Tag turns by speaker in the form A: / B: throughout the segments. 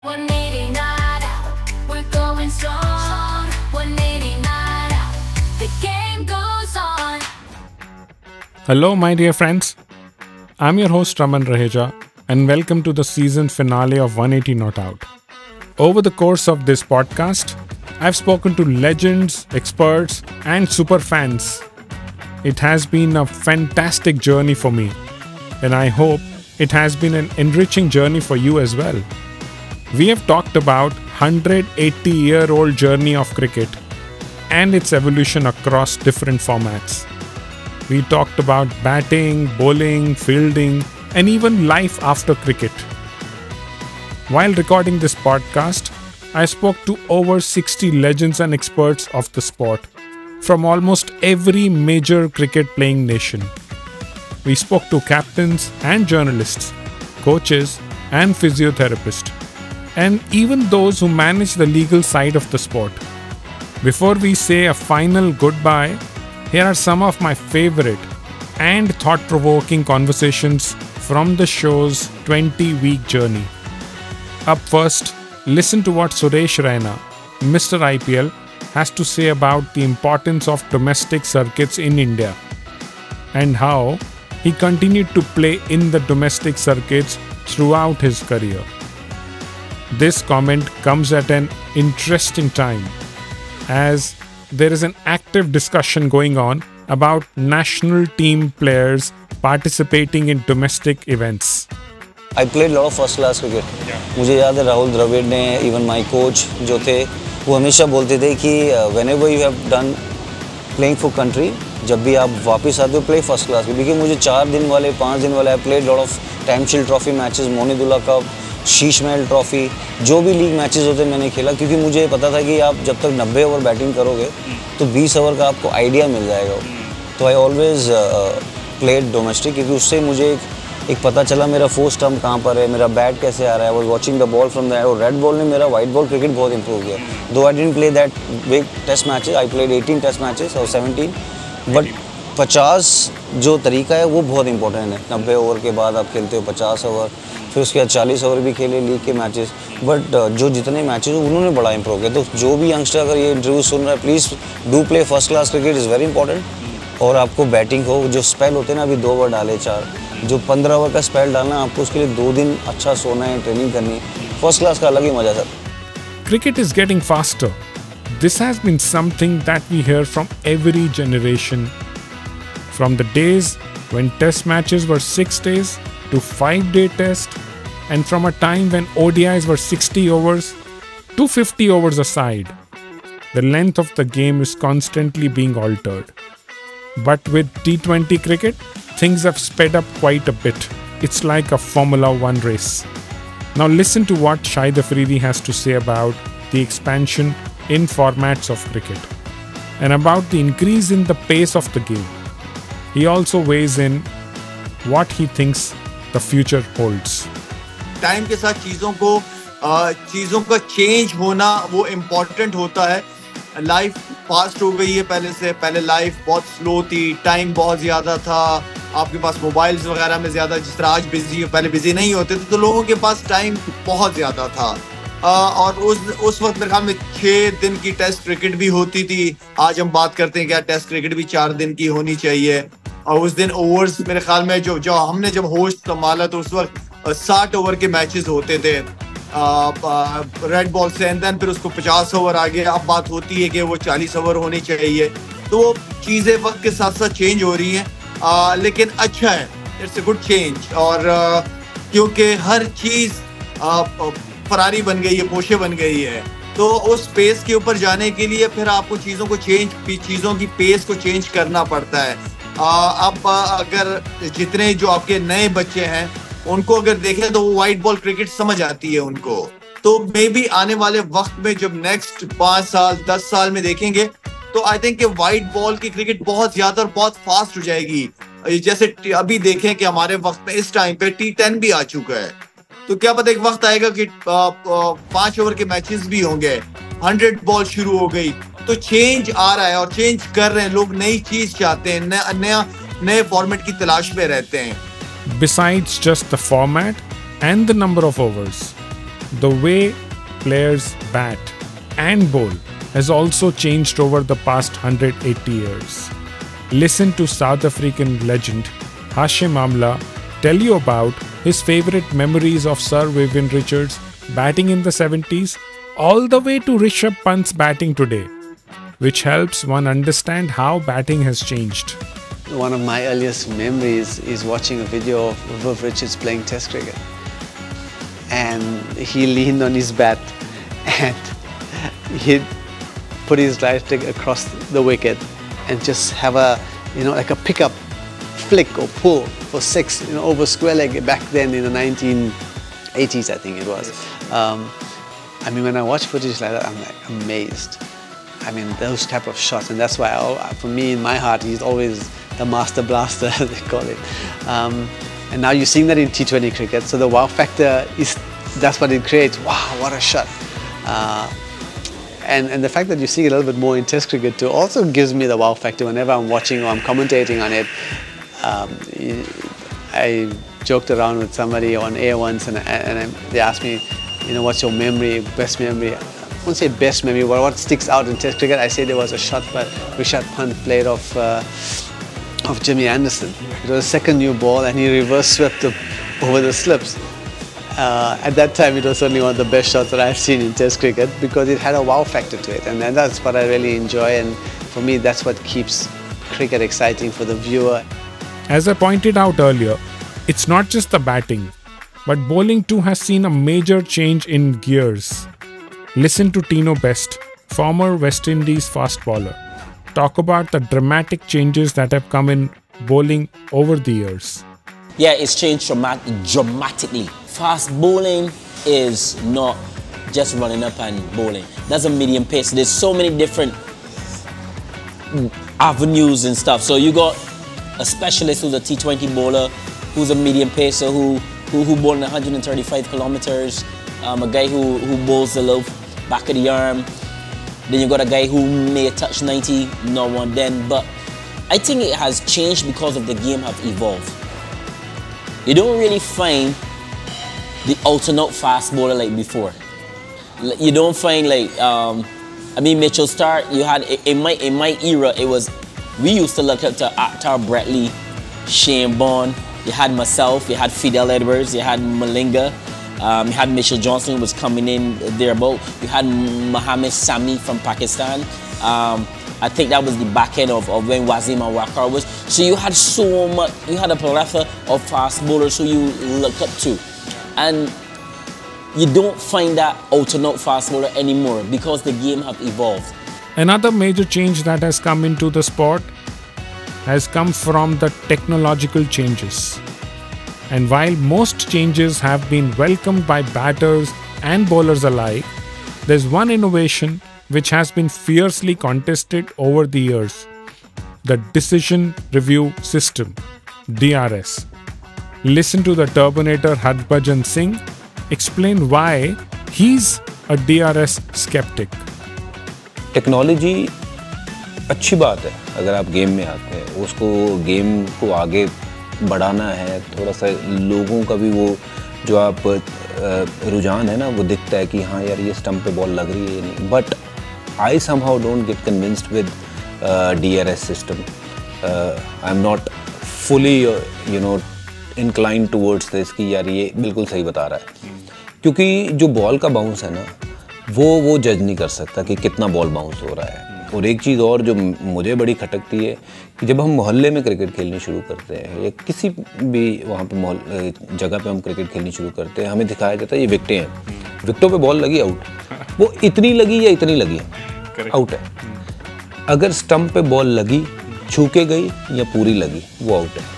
A: 180 not out, we're going strong. 180 not out, the game goes on.
B: Hello, my dear friends. I'm your host Raman Raheja, and welcome to the season finale of 180 Not Out. Over the course of this podcast, I've spoken to legends, experts, and super fans. It has been a fantastic journey for me, and I hope it has been an enriching journey for you as well. We have talked about 180-year-old journey of cricket and its evolution across different formats. We talked about batting, bowling, fielding, and even life after cricket. While recording this podcast, I spoke to over 60 legends and experts of the sport from almost every major cricket playing nation. We spoke to captains and journalists, coaches and physiotherapists, and even those who manage the legal side of the sport. Before we say a final goodbye, here are some of my favorite and thought-provoking conversations from the show's 20-week journey. Up first, listen to what Suresh Raina, Mr. IPL, has to say about the importance of domestic circuits in India and how he continued to play in the domestic circuits throughout his career. This comment comes at an interesting time as there is an active discussion going on about national team players participating in domestic events.
C: I played a lot of first class cricket. मुझे याद है राहुल द्रविड़ ने even my coach जो थे वो हमेशा बोलते थे कि whenever you have done playing for country जब भी आप वापस आते हो play first class क्योंकि मुझे 4 दिन वाले 5 दिन वाले I played lot of Time Shield Trophy matches, Moinuddaula cup, Sheesh Mahal trophy, जो भी लीग मैचेस होते मैंने खेला क्योंकि मुझे पता था कि आप जब तक 90 ओवर बैटिंग करोगे तो 20 ओवर का आपको आइडिया मिल जाएगा. तो आई ऑलवेज प्लेड डोमेस्टिक क्योंकि उससे मुझे एक पता चला मेरा फोर स्टम्प कहाँ पर है, मेरा बैट कैसे आ रहा है. I was watching the ball from the red ball ने मेरा वाइट बॉल क्रिकेट बहुत इंप्रूव किया. Though I didn't play that big test matches, I played 18 test matches और 17, बट 50 जो तरीका है वो बहुत इंपॉर्टेंट है. 90 ओवर के बाद आप खेलते हो 50 ओवर, फिर उसके बाद 40 ओवर भी खेले लीग के मैचेस. बट जो जितने मैचेस उन्होंने बड़ा इंप्रूव किया. तो जो भी यंगस्टर अगर ये इंटरव्यू सुन रहा है, please do play first class cricket, is very important. और आपको बैटिंग हो, जो स्पेल होते हैं ना, अभी 2 ओवर डाले 4, जो 15 ओवर का स्पेल डालना, आपको उसके लिए 2 दिन अच्छा सोना है, ट्रेनिंग करनी है. फर्स्ट क्लास का अलग ही मजा sir.
B: Cricket is getting faster. This has been something that we hear from every generation. From the days when test matches were 6 days to 5-day test, and from a time when ODIs were 60 overs to 50 overs a side, the length of the game is constantly being altered. But with T20 cricket, things have sped up quite a bit. It's like a Formula 1 race. Now listen to what Shahid Afridi has to say about the expansion in formats of cricket and about the increase in the pace of the game. He also weighs in what he thinks the future holds.
D: Time के साथ चीज़ों का change होना वो important होता है. Life fast हो गई है पहले से. पहले लाइफ बहुत स्लो थी, टाइम बहुत ज़्यादा था, आपके पास मोबाइल्स वगैरह में ज़्यादा, जिस तरह आज बिजी हो, पहले बिजी नहीं होते थे, तो लोगों के पास टाइम बहुत ज़्यादा था. और उस वक्त मेरे ख्याल में 6 दिन की टेस्ट क्रिकेट भी होती थी. आज हम बात करते हैं क्या टेस्ट क्रिकेट भी 4 दिन की होनी चाहिए. और उस दिन ओवर्स मेरे ख्याल में जो हमने जब होस्ट संभाला तो उस वक्त 60 ओवर के मैचेस होते थे रेड बॉल से, एंड देन फिर उसको 50 ओवर आ गया. अब बात होती है कि वो 40 ओवर होनी चाहिए. तो वो चीज़ें वक्त के साथ साथ चेंज हो रही हैं, लेकिन अच्छा है, इट्स अ गुड चेंज. और क्योंकि हर चीज़ फरारी बन गई है, पोशे बन गई है, तो उस पेस के ऊपर जाने के लिए फिर आपको चीज़ों की पेस को चेंज करना पड़ता है. अब अगर जितने जो आपके नए बच्चे हैं उनको अगर देखें तो वाइट बॉल क्रिकेट समझ आती है उनको. तो मे बी आने वाले वक्त में जब नेक्स्ट 5 साल 10 साल में देखेंगे तो आई थिंक कि वाइट बॉल की क्रिकेट बहुत ज्यादा और बहुत फास्ट हो जाएगी. जैसे अभी देखें कि हमारे वक्त में इस टाइम पे T10 भी आ चुका है, तो क्या पता एक वक्त आएगा कि 5 ओवर के मैचेस भी होंगे, 100 बॉल शुरू हो गई. तो चेंज आ रहा है और चेंज कर रहे हैं लोग, नई चीज चाहते हैं, नए फॉर्मेट की तलाश में रहते हैं.
B: Besides just the format and the number of overs, the way players bat and bowl has also changed over the past 180 years. Listen to South African legend Hashim Amla tell you about his favorite memories of Sir Vivian Richards batting in the 70s all the way to Rishabh Pant's batting today, which helps one understand how batting has changed.
E: One of my earliest memories is watching a video of Viv Richards playing Test cricket. And he leaned on his bat and he'd put his right leg across the wicket and just have a, like a pickup flick or pull for six, over square leg back then in the 1980s, I think it was. I mean, when I watch footage like that, I'm like amazed. I mean, those type of shots, and that's why, for me, in my heart, he's always the master blaster, they call it. And now you're seeing that in T20 cricket, so the wow factor that's what it creates. Wow, what a shot! And the fact that you see it a little bit more in Test cricket too also gives me the wow factor whenever I'm watching or I'm commentating on it. I joked around with somebody on air once, and they asked me, what's your memory, best memory? I won't say best memory, but what sticks out in Test cricket? I say there was a shot that Rishabh Pant played of Jimmy Anderson. It was a second new ball, and he reverse swept over the slips. At that time, it was certainly one of the best shots that I've seen in Test cricket because it had a wow factor to it, and that's what I really enjoy. And for me, that's what keeps cricket exciting for the viewer.
B: As I pointed out earlier, it's not just the batting, but bowling too has seen a major change in gears. Listen to Tino Best, former West Indies fast bowler, talk about the dramatic changes that have come in bowling over the years.
F: Yeah, it's changed dramatically. Fast bowling is not just running up and bowling. That's a medium pace. There's so many different avenues and stuff. So you got a specialist who's a T20 bowler, who's a medium pacer who bowls 135 kilometers, a guy who bowls the low back of the arm. Then you got a guy who may touch 90 now and then. But I think it has changed because of the game have evolved. You don't really find the out-and-out fast bowler like before. You don't find like, Mitchell Starc. You had in my era, we used to look up to Akhtar Bradley, Shane Bond. You had myself, you had Fidel Edwards, you had Malinga, you had Mitchell Johnson who was coming in thereabout. You had Mohammad Sami from Pakistan. I think that was the back end of when Wasim Awakar was. So you had so much, you had a plethora of fast bowlers who you look up to. And you don't find that out-and-out fast bowler anymore because the game have evolved.
B: Another major change that has come into the sport has come from the technological changes. And while most changes have been welcomed by batters and bowlers alike, there's one innovation which has been fiercely contested over the years: the Decision Review System, DRS. Listen to the Turbinator Harbhajan Singh explain why he's a DRS skeptic.
C: Technology अच्छी बात है अगर आप game में आते हैं, उसको game को आगे बढ़ाना है, थोड़ा सा लोगों का भी वो जो आप रुझान है ना वो दिखता है कि हाँ यार ये स्टंप पे बॉल लग रही है नहीं. But I somehow don't get convinced with DRS system. I am not fully inclined towards this कि यार ये बिल्कुल सही बता रहा है, क्योंकि जो बॉल का बाउंस है ना वो जज नहीं कर सकता कि कितना बॉल बाउंस हो रहा है. और एक चीज़ और जो मुझे बड़ी खटकती है कि जब हम मोहल्ले में क्रिकेट खेलनी शुरू करते हैं या किसी भी वहाँ पे जगह पे हम क्रिकेट खेलनी शुरू करते हैं, हमें दिखाया जाता है ये विकेटें हैं, विकेटों पे बॉल लगी आउट. वो इतनी लगी या इतनी लगी आउट है. अगर स्टंप पे बॉल लगी, छू के गई या पूरी लगी, वो आउट है.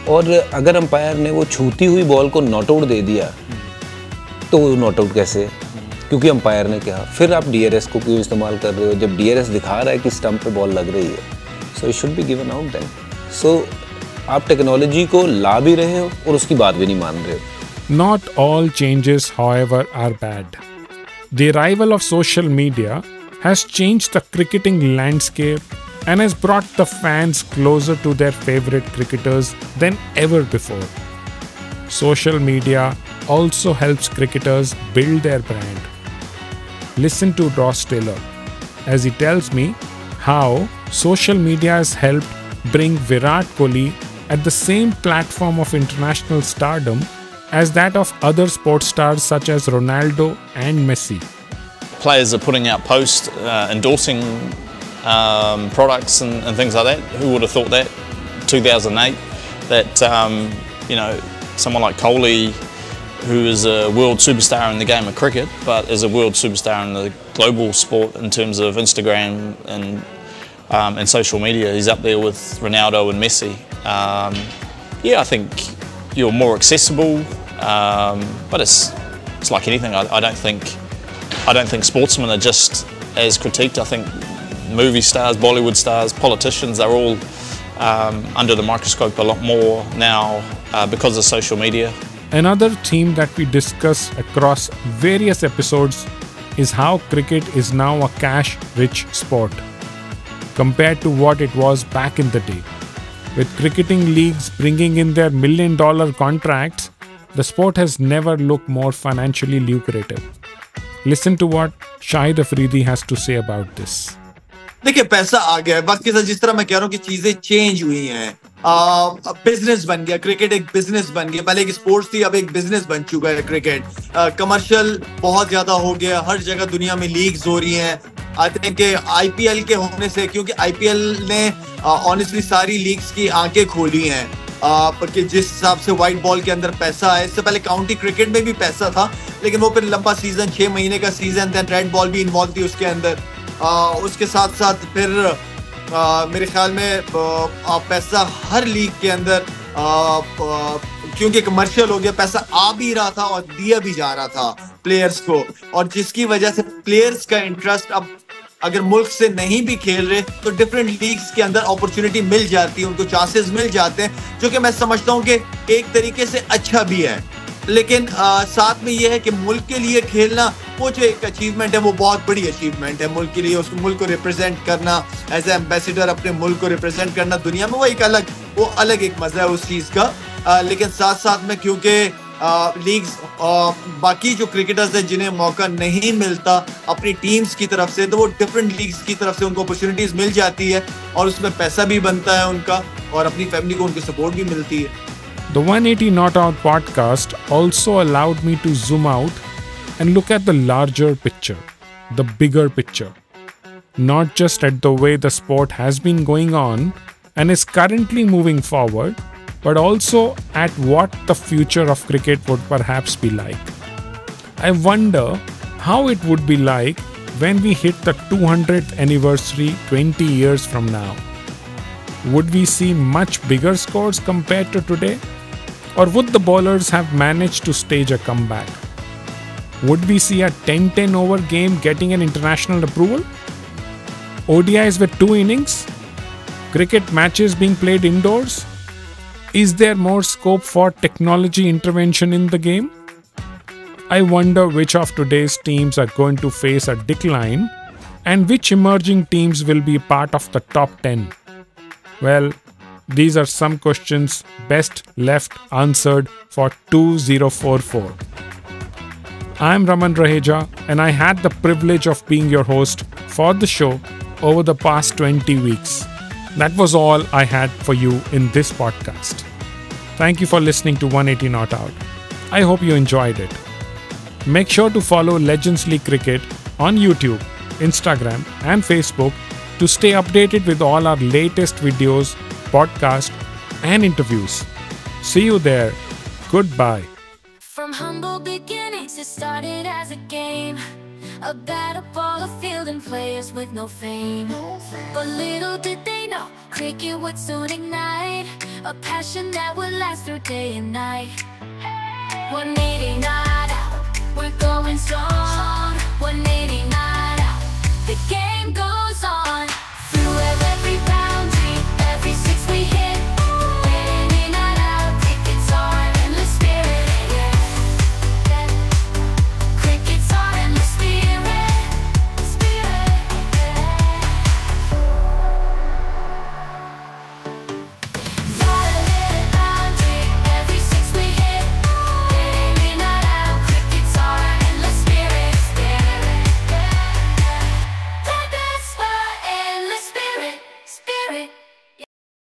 C: और अगर अंपायर ने वो छूती हुई बॉल को नॉट आउट दे दिया तो वो नॉट आउट कैसे? क्योंकि अंपायर ने कहा. फिर आप DRS को क्यों इस्तेमाल कर रहे हो जब DRS दिखा रहा है कि स्टंप पे बॉल लग रही है? So it should be given out then. So आप टेक्नोलॉजी को ला भी रहे हो और उसकी बात भी नहीं मान रहे हो.
B: Not all changes, however, are bad. The arrival of social media has changed the cricketing landscape and has brought the fans closer to their favorite cricketers than ever before. Social media also helps cricketers build their brand. Listen to Ross Taylor as he tells me how social media has helped bring Virat Kohli at the same platform of international stardom as that of other sports stars such as Ronaldo and Messi.
G: Players are putting out posts endorsing products and things like that. Who would have thought that? 2008, that someone like Kohli, who is a world superstar in the game of cricket, but is a world superstar in the global sport in terms of Instagram and social media. He's up there with Ronaldo and Messi. I think you're more accessible, but it's like anything. I don't think sportsmen are just as critiqued. I think movie stars, Bollywood stars, politicians are all under the microscope a lot more now because of social media.
B: Another theme that we discuss across various episodes is how cricket is now a cash-rich sport compared to what it was back in the day. With cricketing leagues bringing in their $1 million contracts, the sport has never looked more financially lucrative. Listen to what Shahid Afridi has to say about this.
D: देखिए पैसा आ गया है वक्त के साथ, जिस तरह मैं कह रहा हूँ कि चीजें चेंज हुई हैं, बिजनेस बन गया, क्रिकेट एक बिजनेस बन गया। पहले एक स्पोर्ट्स थी, अब एक बिजनेस बन चुका है क्रिकेट। कमर्शियल बहुत ज्यादा हो गया, हर जगह दुनिया में लीग्स हो रही हैं। आई थिंक आईपीएल के होने से, क्योंकि आईपीएल ने ऑनेस्टली सारी लीग्स की आंखें खोली हैं कि जिस हिसाब से व्हाइट बॉल के अंदर पैसा है। इससे पहले काउंटी क्रिकेट में भी पैसा था, लेकिन वो फिर लंबा सीजन, 6 महीने का सीजन था, रेड बॉल भी इन्वॉल्व थी उसके अंदर। उसके साथ साथ फिर मेरे ख्याल में पैसा हर लीग के अंदर क्योंकि कमर्शियल हो गया, पैसा आ भी रहा था और दिया भी जा रहा था प्लेयर्स को, और जिसकी वजह से प्लेयर्स का इंटरेस्ट, अब अगर मुल्क से नहीं भी खेल रहे तो डिफरेंट लीग्स के अंदर अपॉर्चुनिटी मिल जाती है, उनको चांसेस मिल जाते हैं, जो कि मैं समझता हूँ कि एक तरीके से अच्छा भी है। लेकिन साथ में ये है कि मुल्क के लिए खेलना, वो जो एक अचीवमेंट है, वो बहुत बड़ी अचीवमेंट है मुल्क के लिए। उस मुल्क को रिप्रेजेंट करना, एज ए एम्बेसडर अपने मुल्क को रिप्रेजेंट करना दुनिया में, वो अलग एक मजा है उस चीज़ का। लेकिन साथ साथ में क्योंकि लीग्स बाकी जो क्रिकेटर्स हैं जिन्हें मौका नहीं मिलता अपनी टीम्स की तरफ से, तो वो डिफरेंट लीग्स की तरफ से उनको अपॉर्चुनिटीज मिल जाती है और उसमें पैसा भी बनता है उनका, और अपनी फैमिली को उनकी सपोर्ट भी मिलती है।
B: The 180 Not Out podcast also allowed me to zoom out and look at the larger picture, the bigger picture. Not just at the way the sport has been going on and is currently moving forward, but also at what the future of cricket would perhaps be like. I wonder how it would be like when we hit the 200th anniversary 20 years from now. Would we see much bigger scores compared to today? Or would the bowlers have managed to stage a comeback? Would we see a 10-10 over game getting an international approval? ODIs with 2 innings? Cricket matches being played indoors? Is there more scope for technology intervention in the game? I wonder which of today's teams are going to face a decline and which emerging teams will be part of the top 10. Well, these are some questions best left answered for 2044. I'm Raman Raheja, and I had the privilege of being your host for the show over the past 20 weeks. That was all I had for you in this podcast. Thank you for listening to 180 Not Out. I hope you enjoyed it. Make sure to follow Legends League Cricket on YouTube, Instagram, and Facebook to stay updated with all our latest videos, podcasts, and interviews. See you there. Goodbye.
A: From humble beginnings, it started as a game. A battle ball, a field, and players with no fame. But little did they know, cricket would soon ignite a passion that would last through day and night. 180 not out, we're going strong.